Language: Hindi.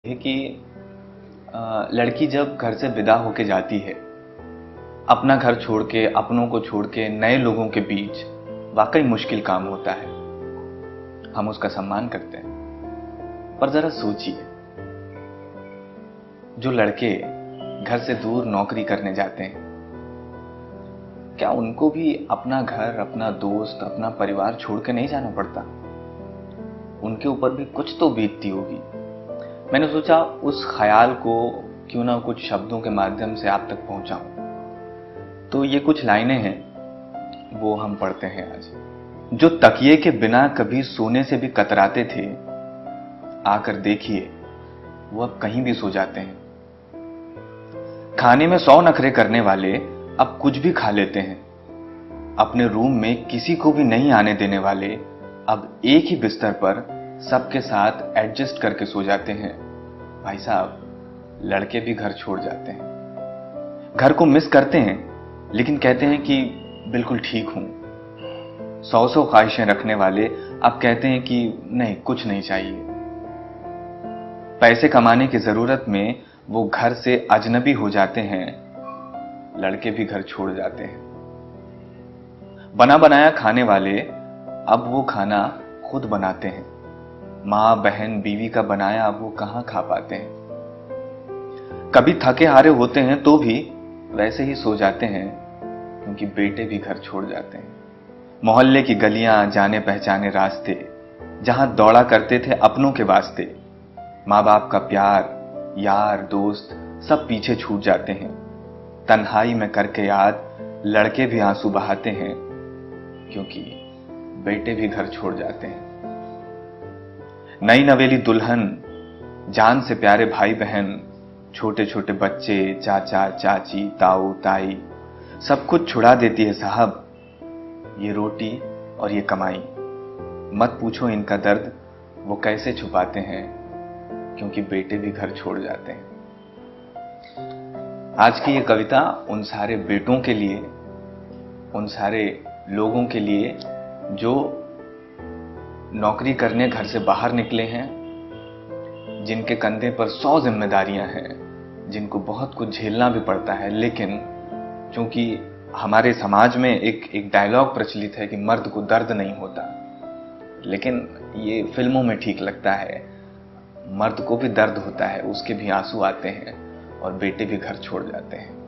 है कि लड़की जब घर से विदा होके जाती है, अपना घर छोड़ के, अपनों को छोड़ के नए लोगों के बीच, वाकई मुश्किल काम होता है। हम उसका सम्मान करते हैं, पर जरा सोचिए, जो लड़के घर से दूर नौकरी करने जाते हैं, क्या उनको भी अपना घर, अपना दोस्त, अपना परिवार छोड़ के नहीं जाना पड़ता? उनके ऊपर भी कुछ तो बीतती होगी। मैंने सोचा उस ख्याल को क्यों ना कुछ शब्दों के माध्यम से आप तक पहुंचाऊं। तो ये कुछ लाइनें हैं, वो हम पढ़ते हैं आज। जो तकिए के बिना कभी सोने से भी कतराते थे, आकर देखिए वो अब कहीं भी सो जाते हैं। खाने में 100 नखरे करने वाले अब कुछ भी खा लेते हैं। अपने रूम में किसी को भी नहीं आने देने वाले अब एक ही बिस्तर पर सबके साथ एडजस्ट करके सो जाते हैं। भाई साहब, लड़के भी घर छोड़ जाते हैं, घर को मिस करते हैं, लेकिन कहते हैं कि बिल्कुल ठीक हूं। 100 ख्वाहिशें रखने वाले अब कहते हैं कि नहीं, कुछ नहीं चाहिए। पैसे कमाने की जरूरत में वो घर से अजनबी हो जाते हैं, लड़के भी घर छोड़ जाते हैं। बना बनाया खाने वाले अब वो खाना खुद बनाते हैं। मां, बहन, बीवी का बनाया अब वो कहां खा पाते हैं। कभी थके हारे होते हैं तो भी वैसे ही सो जाते हैं, क्योंकि बेटे भी घर छोड़ जाते हैं। मोहल्ले की गलियां, जाने पहचाने रास्ते, जहां दौड़ा करते थे अपनों के वास्ते, माँ बाप का प्यार, यार, दोस्त सब पीछे छूट जाते हैं। तन्हाई में करके याद लड़के भी आंसू बहाते हैं, क्योंकि बेटे भी घर छोड़ जाते हैं। नई नवेली दुल्हन, जान से प्यारे भाई बहन, छोटे छोटे बच्चे, चाचा चाची, ताऊ ताई, सब कुछ छुड़ा देती है साहब ये रोटी और ये कमाई। मत पूछो इनका दर्द वो कैसे छुपाते हैं, क्योंकि बेटे भी घर छोड़ जाते हैं। आज की ये कविता उन सारे बेटों के लिए, उन सारे लोगों के लिए जो नौकरी करने घर से बाहर निकले हैं, जिनके कंधे पर 100 जिम्मेदारियां हैं, जिनको बहुत कुछ झेलना भी पड़ता है, लेकिन क्योंकि हमारे समाज में एक डायलॉग प्रचलित है कि मर्द को दर्द नहीं होता, लेकिन ये फिल्मों में ठीक लगता है। मर्द को भी दर्द होता है, उसके भी आंसू आते हैं और बेटे भी घर छोड़ जाते हैं।